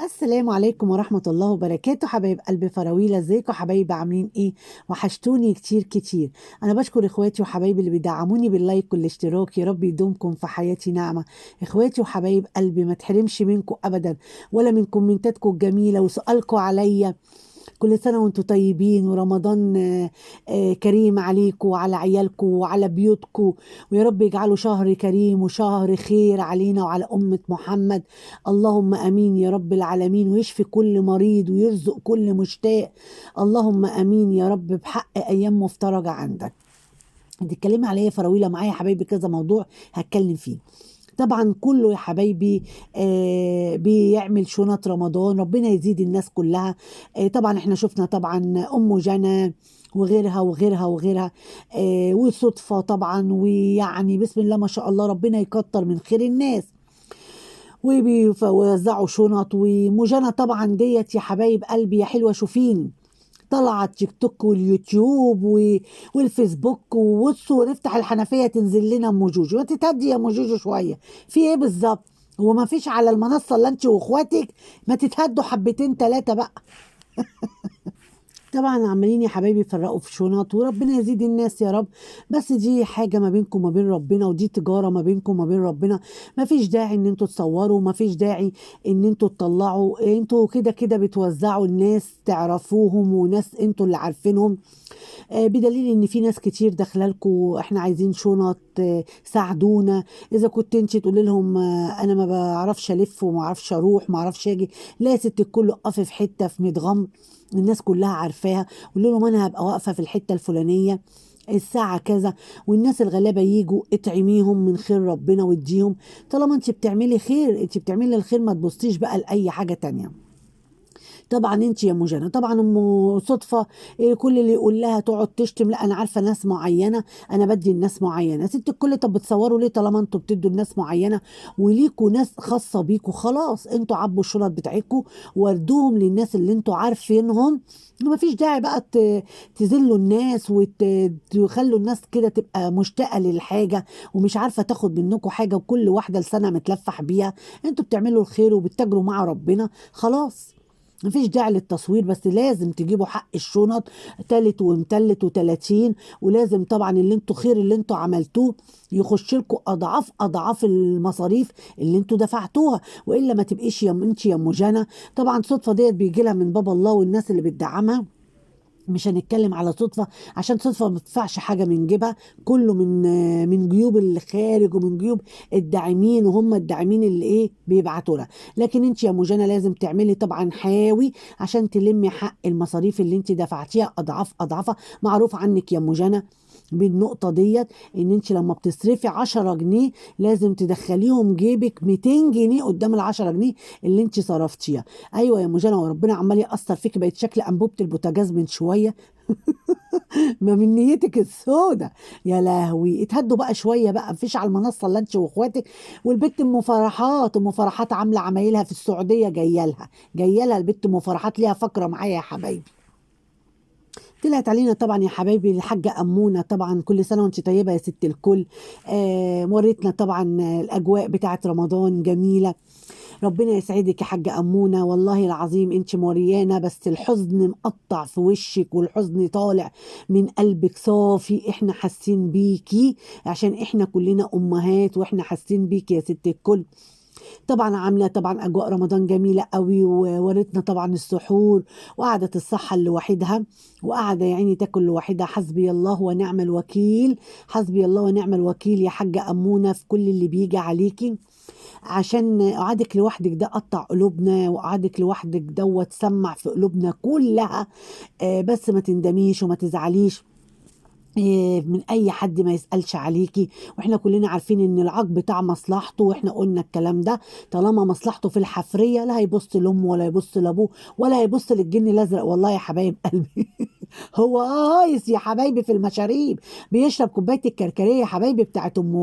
السلام عليكم ورحمة الله وبركاته، حبايب قلبي فراويل، ازيكم حبايبي؟ عاملين ايه؟ وحشتوني كتير كتير. انا بشكر اخواتي وحبايبي اللي بيدعموني باللايك والاشتراك، يا رب يدومكم في حياتي نعمة. اخواتي وحبايب قلبي ما تحرمش منكم ابدا، ولا من كومنتاتكم الجميلة وسؤالكم عليا. كل سنة وانتم طيبين، ورمضان كريم عليكم وعلى عيالكم وعلى بيوتكم. ويا رب يجعله شهر كريم وشهر خير علينا وعلى أمة محمد. اللهم أمين يا رب العالمين، ويشفي كل مريض ويرزق كل مشتاق. اللهم أمين يا رب، بحق أيام مفترجة عندك. هتتكلمي عليا فراويله معايا يا حبايبي، كذا موضوع هتكلم فيه. طبعا كله يا حبايبي بيعمل شنط رمضان، ربنا يزيد الناس كلها. طبعا احنا شفنا طبعا ام جنى وغيرها وغيرها وغيرها. وصدفة طبعا، ويعني بسم الله ما شاء الله، ربنا يكتر من خير الناس. وبيوزعوا شنط، ومجنى طبعا ديت يا حبايب قلبي يا حلوة شوفين، طلع على التيك توك واليوتيوب والفيسبوك، وبصوا نفتح الحنفية تنزل لنا ام جوجو. ما تتهدي يا ام جوجو شوية، في ايه بالظبط؟ هو ما فيش على المنصة اللي انت واخواتك؟ ما تتهدوا حبتين تلاتة بقى. طبعا عمالين يا حبايبي يفرقوا في شنط، وربنا يزيد الناس يا رب. بس دي حاجة ما بينكم وما بين ربنا، ودي تجارة ما بينكم وما بين ربنا. ما فيش داعي ان انتوا تصوروا، ما فيش داعي ان انتوا تطلعوا. انتوا كده كده بتوزعوا الناس تعرفوهم، وناس انتوا اللي عارفينهم. بدليل ان في ناس كتير داخله لكم احنا عايزين شنط، ساعدونا. اذا كنت انت تقولي لهم انا ما بعرفش الف وما اعرفش اروح ما اعرفش اجي، لا يا ست الكل، اقفي في حته في مدغم الناس كلها عارفاها. قولوا لهم انا هبقى واقفه في الحته الفلانيه الساعة كذا، والناس الغلابة يجوا اطعميهم من خير ربنا واديهم. طالما انت بتعملي خير، انت بتعملي الخير، ما تبصيش بقى لأي حاجة تانية. طبعا انت يا ام جنى، طبعا ام صدفه، كل اللي يقول لها تقعد تشتم. لا انا عارفه ناس معينه، انا بدي الناس معينه. ست الكل، طب بتصوروا ليه طالما انتوا بتدوا الناس معينه وليكوا ناس خاصه بيكوا؟ خلاص انتوا عبوا الشنط بتاعتكم وردوهم للناس اللي انتوا عارفينهم. ما فيش داعي بقى تذلوا الناس وتخلوا الناس كده تبقى مشتاقه للحاجه ومش عارفه تاخد منكم حاجه، وكل واحده لسانها متلفح بيها. انتوا بتعملوا الخير وبتتاجروا مع ربنا، خلاص. مفيش داعي للتصوير، بس لازم تجيبوا حق الشنط تالت ومتلت وتلاتين. ولازم طبعا اللي انتوا خير اللي انتوا عملتوه يخش لكم اضعاف اضعاف المصاريف اللي انتوا دفعتوها، والا ما تبقيش يا انت يا ام جنى. طبعا صدفه ديت بيجي لها من باب الله والناس اللي بتدعمها. مش هنتكلم على صدفة، عشان صدفة ما بتدفعش حاجة من جيبها، كله من جيوب اللي خارج ومن جيوب الداعمين، وهم الداعمين اللي ايه بيبعتوا لها. لكن انت يا موجانة لازم تعملي طبعا حاوي عشان تلمي حق المصاريف اللي انت دفعتيها اضعاف اضعافها. معروف عنك يا موجانة بالنقطة ديت، ان انت لما بتصرفي 10 جنيه لازم تدخليهم جيبك 200 جنيه قدام ال10 جنيه اللي انت صرفتيها. ايوه يا موجانة، وربنا عمال يأثر فيك، بقيت شكل انبوبة البوتاجاز من شوية. ما من نيتك السودة. يا لهوي، اتهدوا بقى شويه بقى، مفيش على المنصه الا انت واخواتك. والبت ام فرحات، ام فرحات عامله عمايلها في السعوديه، جايه لها البت ام فرحات، ليها فقره معايا يا حبايبي. طلعت علينا طبعا يا حبايبي الحاجة أمونة، طبعا كل سنة وانت طيبة يا ست الكل. وريتنا طبعا الأجواء بتاعت رمضان جميلة. ربنا يسعدك يا حاجة أمونة، والله العظيم انت موريانا، بس الحزن مقطع في وشك والحزن طالع من قلبك صافي. احنا حاسين بيكي عشان احنا كلنا أمهات، واحنا حاسين بيكي يا ست الكل. طبعا عامله طبعا اجواء رمضان جميله قوي، وورتنا طبعا السحور، وقعدت الصحه لوحدها، وقاعده يعني تاكل لوحدها. حسبي الله ونعم الوكيل، حسبي الله ونعم الوكيل يا حاجه امونه في كل اللي بيجي عليكي. عشان قعدك لوحدك ده قطع قلوبنا، وقعدك لوحدك دوت سمع في قلوبنا كلها. بس ما تندميش وما تزعليش من اي حد ما يسألش عليكي. واحنا كلنا عارفين ان العاق بتاع مصلحته، واحنا قلنا الكلام ده. طالما مصلحته في الحفرية، لا هيبص لامه ولا يبص لابوه ولا هيبص للجن الازرق. والله يا حبايب قلبي هو هايس يا حبايبي في المشاريب، بيشرب كوبايه الكركديه يا حبايبي بتاعت ام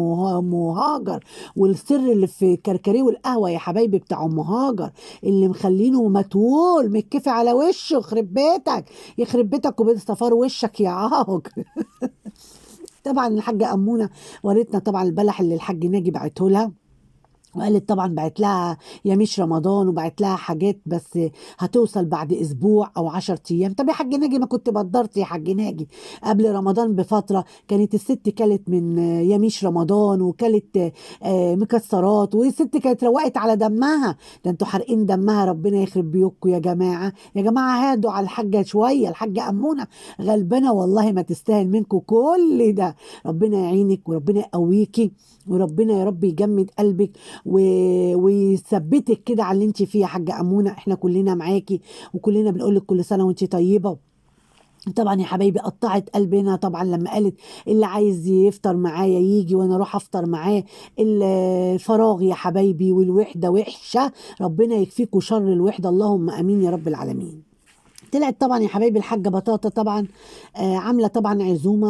هاجر. والسر اللي في الكركديه والقهوه يا حبايبي بتاع ام هاجر، اللي مخلينه متول متكفي على وشه. يخرب بيتك، يخرب بيتك وبيت صفار وشك يا عاج. طبعا الحاجه امونه وريتنا طبعا البلح اللي الحاج ناجي بعته لها، وقالت طبعا بعت لها يا مش رمضان، وبعت لها حاجات بس هتوصل بعد اسبوع او 10 ايام. طب يا حاج ناجي ما كنت بدرت يا حاج ناجي قبل رمضان بفتره؟ كانت الست كلت من يا مش رمضان، وكلت مكسرات، والست كانت روقت على دمها. ده انتوا حارقين دمها، ربنا يخرب بيوتكم يا جماعه. يا جماعه هادوا على الحاجه شويه، الحاجه امونه غلبانه والله ما تستاهل منكم كل ده. ربنا يعينك وربنا يقويكي، وربنا يا رب يجمد قلبك ويثبتك كده على اللي انت فيه يا حاجه امونه. احنا كلنا معاكي، وكلنا بنقول لك كل سنه وانت طيبه. طبعا يا حبايبي قطعت قلبنا طبعا لما قالت اللي عايز يفطر معايا يجي وانا اروح افطر معاه. الفراغ يا حبايبي والوحده وحشه، ربنا يكفيكوا شر الوحده، اللهم امين يا رب العالمين. طلعت طبعا يا حبايبي الحاجة بطاطا طبعا عاملة طبعا عزومة.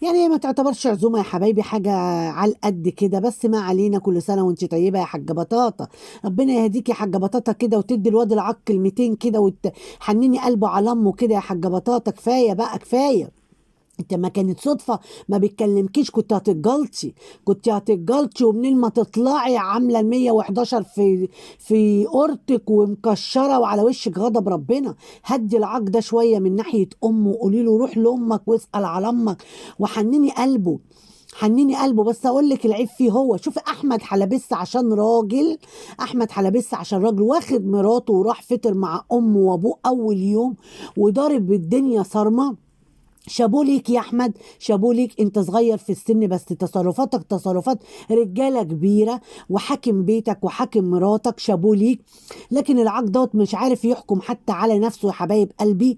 يعني هي ما تعتبرش عزومة يا حبايبي، حاجة على القد كده، بس ما علينا. كل سنة وانت طيبة يا حاجة بطاطا. ربنا يهديك يا حاجة بطاطا كده، وتدي الواد العق كلمتين كده، وتحنيني قلبه على امه كده يا حاجة بطاطا. كفاية بقى كفاية. انت ما كانت صدفة ما بيتكلمكيش كنت هتتجلطي، كنت هتتجلطي. ومنين ما تطلعي عاملة ال 111 في اورتك ومكشرة وعلى وشك غضب ربنا. هدي العق ده شوية من ناحية امه، وقولي له روح لامك واسأل على امك، وحنيني قلبه. حنيني قلبه. بس اقول لك العيب فيه هو. شوفي احمد حلبس عشان راجل، احمد حلبس عشان راجل واخد مراته وراح فطر مع امه وابوه اول يوم، وضارب الدنيا صارمه. شابوه ليك يا احمد، شابوه ليك. انت صغير في السن بس تصرفاتك تصرفات رجاله كبيره، وحاكم بيتك وحاكم مراتك. شابوه ليك. لكن العاق دوت مش عارف يحكم حتى على نفسه يا حبايب قلبي.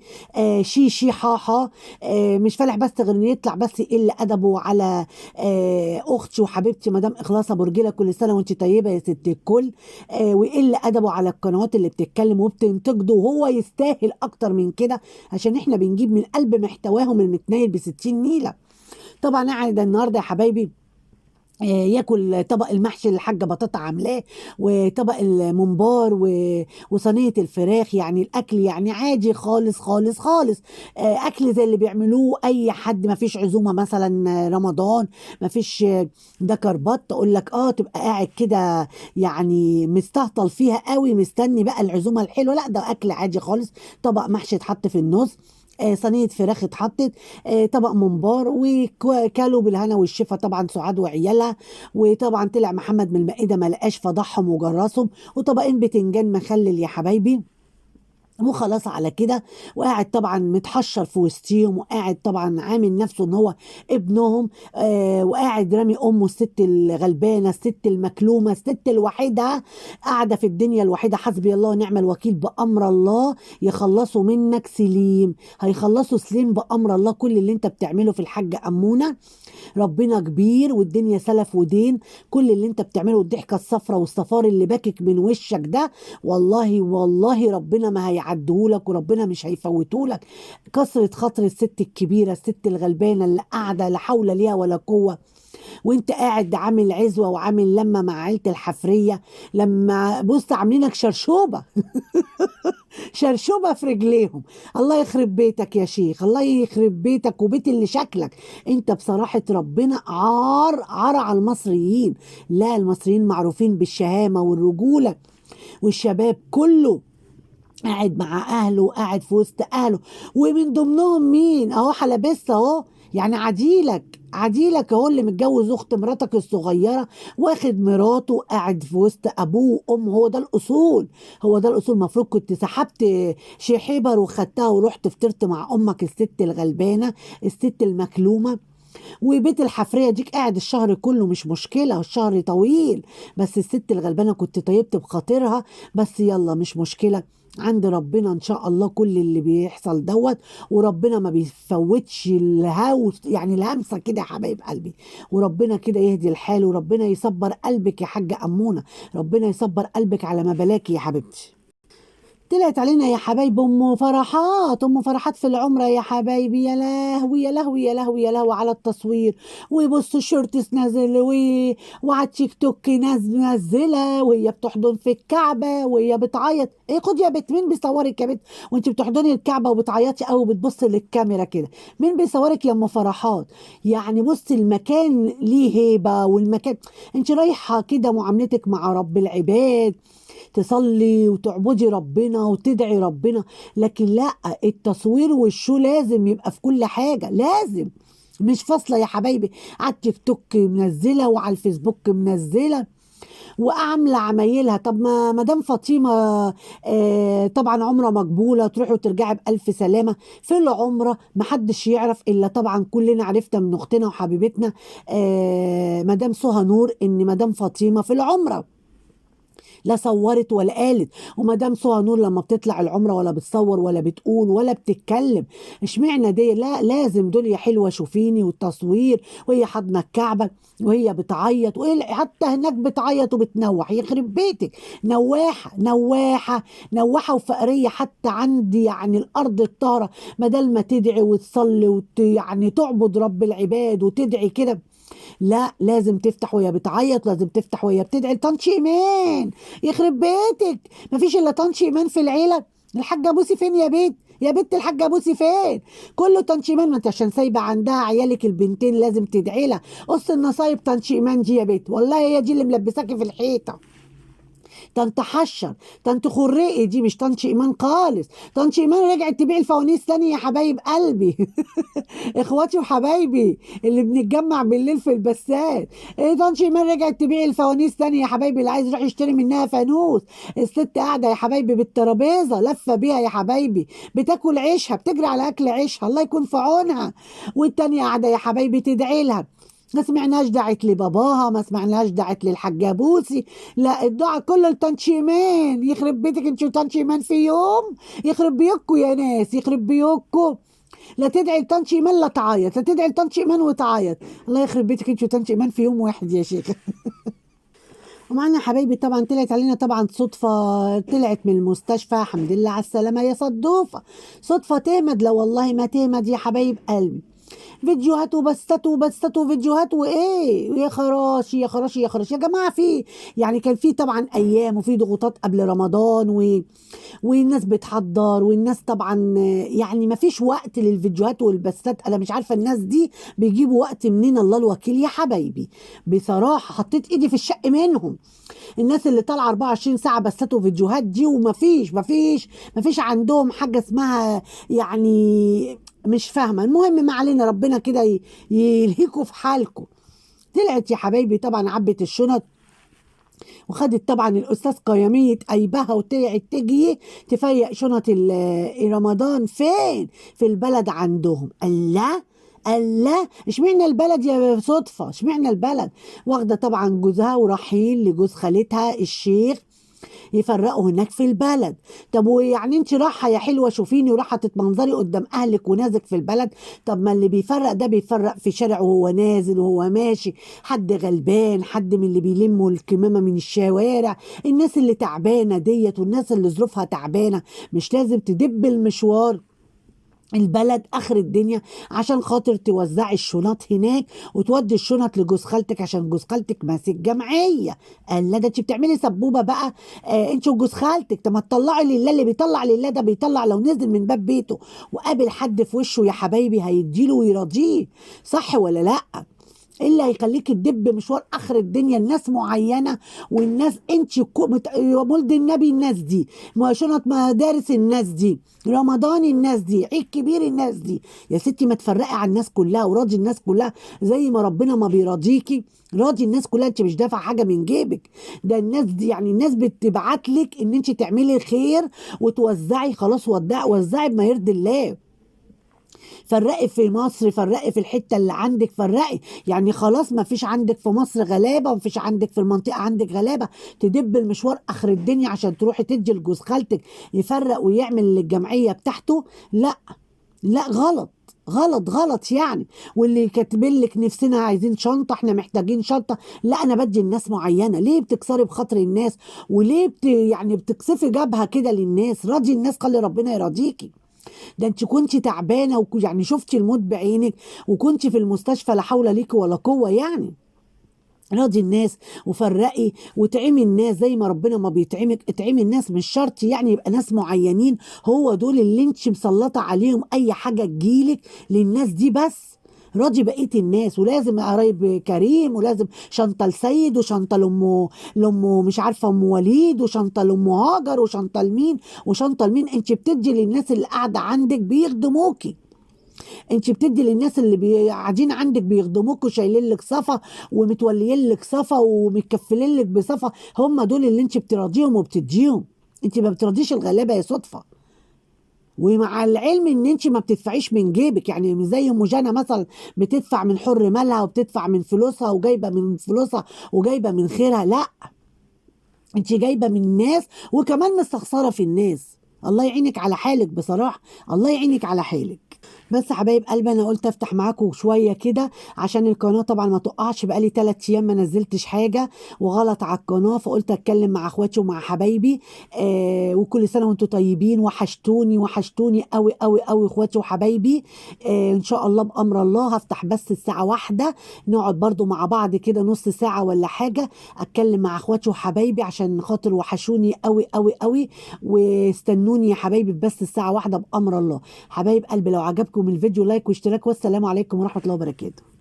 شي شي حاحا. مش فالح بس غير انه يطلع بس يقل ادبه على اختي وحبيبتي مدام اخلاص ابو رجيله. كل سنه وانت طيبه يا ست الكل. ويقل ادبه على القنوات اللي بتتكلم وبتنتقده، وهو يستاهل اكتر من كده، عشان احنا بنجيب من قلب محتواهم المتنيل ب60 نيله. طبعا قاعد النهارده يا حبايبي ياكل طبق المحشي اللي الحاجه بطاطا عاملاه، وطبق الممبار وصينيه الفراخ. يعني الاكل يعني عادي خالص خالص خالص. اكل زي اللي بيعملوه اي حد. ما فيش عزومه مثلا رمضان، ما فيش ده كربات تقول لك تبقى قاعد كده يعني مستهطل فيها قوي مستني بقى العزومه الحلوه. لا ده اكل عادي خالص. طبق محشي اتحط في النص، صينيه فراخ اتحطت، طبق ممبار، وكلوا بالهنا والشفا طبعا سعاد وعيالها. وطبعا طلع محمد من المائده ما لقاش فضحهم وجرسهم. وطبقين بتنجان مخلل يا حبايبي، وخلاص على كده. وقاعد طبعا متحشر في وسطيهم، وقاعد طبعا عامل نفسه ان هو ابنهم. وقاعد رامي امه الست الغلبانه، الست المكلومه، الست الوحيده قاعده في الدنيا الوحيده. حسبي الله ونعم الوكيل، بامر الله يخلصوا منك سليم، هيخلصوا سليم بامر الله. كل اللي انت بتعمله في الحاجه امونه، ربنا كبير والدنيا سلف ودين. كل اللي انت بتعمله الضحكه الصفراء والصفار اللي باكك من وشك ده، والله والله ربنا ما هيعدهولك، وربنا مش هيفوتهولك. كسرة خاطر الست الكبيره، الست الغلبانه اللي قاعده لا حول ليها ولا قوه، وانت قاعد عامل عزوه وعامل لما مع عيله الحفريه. لما بص عاملينك شرشوبه شرشوبة في رجليهم. الله يخرب بيتك يا شيخ، الله يخرب بيتك وبيت اللي شكلك. انت بصراحة ربنا عار عار على المصريين. لا المصريين معروفين بالشهامة والرجولة، والشباب كله قاعد مع اهله وقاعد في وسط اهله. ومن ضمنهم مين اهو حلبس اهو، يعني عديلك اهو اللي متجوز اخت مراتك الصغيره، واخد مراته قاعد في وسط ابوه وامه. هو ده الاصول، هو ده الاصول. المفروض كنت سحبت شحبر وخدتها ورحت فطرت مع امك الست الغلبانه، الست المكلومه. وبيت الحفريه ديك قاعد الشهر كله مش مشكله، الشهر طويل. بس الست الغلبانه كنت طيبت بخاطرها. بس يلا مش مشكله، عند ربنا ان شاء الله كل اللي بيحصل دوت. وربنا ما بيفوتش الهوس يعني الهمسه كده يا حبايب قلبي. وربنا كده يهدي الحال، وربنا يصبر قلبك يا حاجه امونه. ربنا يصبر قلبك على ما بلاكي يا حبيبتي. طلعت علينا يا حبايب ام فرحات، ام فرحات في العمره يا حبايبي، يا لهوي يا لهوي يا لهوي يا لهوي على التصوير. وبصوا الشورتس نازل وعلى التيك توك ناس منزله وهي بتحضن في الكعبه وهي بتعيط. ايه خد يا بت، مين بيصورك يا بت وانت بتحضني الكعبه وبتعيطي او بتبصي للكاميرا كده؟ مين بيصورك يا ام فرحات؟ يعني بص المكان ليه هيبه، والمكان انت رايحه كده معاملتك مع رب العباد، تصلي وتعبدي ربنا وتدعي ربنا. لكن لا، التصوير والشو لازم يبقى في كل حاجة، لازم. مش فاصلة يا حبايبي، على التيك توك منزلة وعلى الفيسبوك منزلة وعاملة عمايلها. طب ما مدام فاطمة طبعا عمرة مقبولة، تروحي وترجعي بألف سلامة في العمرة، محدش يعرف إلا طبعا كلنا عرفنا من أختنا وحبيبتنا مدام سهى نور إن مدام فاطمة في العمرة، لا صورت ولا قالت. ومدام سهى نور لما بتطلع العمره ولا بتصور ولا بتقول ولا بتتكلم. اشمعنى دي؟ لا لازم دول يا حلوه شوفيني والتصوير وهي حاضنه الكعبه وهي بتعيط، حتى هناك بتعيط وبتنوح، يخرب بيتك. نواحه نواحه نواحه وفقريه حتى عندي، يعني الارض الطاهره بدل ما تدعي وتصلي يعني تعبد رب العباد وتدعي كده، لا لازم تفتح وهي بتعيط، لازم تفتح وهي بتدعي لطنط ايمان. يخرب بيتك، مفيش الا طنط ايمان في العيله. الحاجه بوسي فين يا بيت؟ يا بنت الحاجه بوسي فين؟ كله طنط ايمان، ما انت عشان سايبه عندها عيالك البنتين لازم تدعي لها. قص النصايب طنط ايمان دي يا بيت، والله هي دي اللي ملبساكي في الحيطه. طنط حشر، طنط خرقي دي مش طنط ايمان خالص. طنط ايمان رجعت تبيع الفوانيس تاني يا حبايب قلبي. اخواتي وحبايبي اللي بنتجمع بالليل في البسات، ايه طنط ايمان رجعت تبيع الفوانيس تاني يا حبايبي، اللي عايز يروح يشتري منها فانوس. الست قاعده يا حبايبي بالترابيزه لفه بيها يا حبايبي، بتاكل عيشها، بتجري على اكل عيشها، الله يكون في عونها. والتانيه قاعده يا حبايبي تدعي لها. ما سمعناش دعت لباباها، ما سمعناش دعت للحاجة بوسي، لا الدعاء كله لتنشيمان. يخرب بيتك انت وتنشيمان في يوم، يخرب بيوتكم يا ناس، يخرب بيوتكم. لا تدعي لطنط ايمان لا تعيط، لا تدعي لطنط ايمان وتعيط. الله يخرب بيتك انت وطنط ايمان في يوم واحد يا شيخ. ومعنا حبايبي طبعا طلعت علينا طبعا صدفة، طلعت من المستشفى الحمد لله على السلامة يا صدوفة. صدفة تهمد؟ لا والله ما تهمد يا حبايب قلبي. فيديوهات وبستات وبستات وفيديوهات وايه، يا خراشي يا خراشي يا خراشي يا جماعه. في يعني كان في طبعا ايام وفي ضغوطات قبل رمضان والناس بتحضر، والناس طبعا يعني ما فيش وقت للفيديوهات والبثات. انا مش عارفه الناس دي بيجيبوا وقت منين، الله الوكيل يا حبايبي. بصراحه حطيت ايدي في الشق منهم، الناس اللي طالعه 24 ساعه بثات وفيديوهات دي، وما فيش عندهم حاجه اسمها يعني مش فاهمه. المهم ما علينا، ربنا كده يلهيكوا في حالكم. طلعت يا حبايبي طبعا عبت الشنط وخدت طبعا الاستاذ قيامية قيبها وطلعت تجي تفيق شنط رمضان فين؟ في البلد عندهم. الله الله، اشمعنى البلد يا صدفة؟ اشمعنى البلد؟ واخدة طبعا جوزها ورايحين لجوز خالتها الشيخ يفرقوا هناك في البلد. طب ويعني انت رايحه يا حلوه شوفيني ورايحه تتمنظري قدام اهلك ونازك في البلد؟ طب ما اللي بيفرق ده بيفرق في شارع وهو نازل وهو ماشي، حد غلبان، حد من اللي بيلموا الكمامه من الشوارع، الناس اللي تعبانه ديت والناس اللي ظروفها تعبانه. مش لازم تدب المشوار البلد اخر الدنيا عشان خاطر توزعي الشنط هناك وتودي الشنط لجوز خالتك عشان جوز خالتك ماسك جمعيه. قال لا ده انت بتعملي سبوبه بقى انت وجوز خالتك. طب ما تطلعي لله، اللي بيطلع لله ده بيطلع لو نزل من باب بيته وقابل حد في وشه يا حبايبي هيديله ويرضيه، صح ولا لا؟ إيه اللي هيخليك تدب مشوار اخر الدنيا؟ الناس معينه، والناس انت مولد النبي الناس دي، شنط مدارس الناس دي، رمضان الناس دي، عيد كبير الناس دي. يا ستي ما تفرقي على الناس كلها وراضي الناس كلها زي ما ربنا ما بيراضيكي. راضي الناس كلها، انت مش دافع حاجه من جيبك. ده الناس دي يعني الناس بتبعت لك ان انت تعملي خير وتوزعي، خلاص وزعي بما يرضي الله. فرقي في مصر، فرقي في الحته اللي عندك، فرقي يعني خلاص ما فيش عندك في مصر غلابه وما فيش عندك في المنطقه عندك غلابه تدب المشوار اخر الدنيا عشان تروحي تدي لجوز خالتك يفرق ويعمل الجمعيه بتاعته. لا لا غلط، غلط غلط يعني. واللي كاتبين لك نفسنا عايزين شنطه، احنا محتاجين شنطه، لا انا بدي الناس معينه. ليه بتكسري بخاطر الناس؟ وليه يعني بتكسفي جبهه كده للناس؟ راضي الناس، خلي ربنا يراضيكي. ده انت كنت تعبانه يعني شفتي الموت بعينك، وكنت في المستشفى، لا حول ليك ولا قوه يعني. راضي الناس وفرقي وتعمي الناس زي ما ربنا ما بيطعمك. اطعمي الناس، مش شرط يعني يبقى ناس معينين هو دول اللي انت مسلطه عليهم اي حاجه تجيلك، للناس دي بس. راضي بقيه الناس. ولازم قرايب كريم، ولازم شنطه لسيد، وشنطه لامه مش عارفه ام وليد، وشنطه لام هاجر، وشنطه لمين وشنطه لمين. انت بتدي للناس اللي قاعده عندك بيخدموكي. انت بتدي للناس اللي قاعدين عندك بيخدموك وشايلين لك صفا ومتوليين لك صفا ومتكفلين لك بصفا، هم دول اللي انت بتراضيهم وبتديهم. انت ما بتراضيش الغلابه يا صدفه. ومع العلم ان انت ما بتدفعيش من جيبك، يعني مش زي ام جانا مثلا بتدفع من حر مالها وبتدفع من فلوسها وجايبه من فلوسها وجايبه من خيرها. لا، انت جايبه من الناس وكمان مستخسره في الناس. الله يعينك على حالك بصراحه، الله يعينك على حالك. بس حبايب قلبي، انا قلت افتح معاكم شويه كده عشان القناه طبعا ما تقعش. بقالي 3 ايام ما نزلتش حاجه وغلط على القناه، فقلت اتكلم مع اخواتي ومع حبايبي. وكل سنه وانتم طيبين. وحشتوني وحشتوني قوي قوي قوي اخواتي وحبايبي. ان شاء الله بامر الله هفتح بس الساعه 1، نقعد برضو مع بعض كده نص ساعه ولا حاجه، اتكلم مع اخواتي وحبايبي عشان خاطر وحشوني قوي قوي قوي. واستنوني يا حبايبي بس الساعه 1 بامر الله. حبايب قلبي، لو عجبكم الفيديو لايك واشتراك، والسلام عليكم ورحمة الله وبركاته.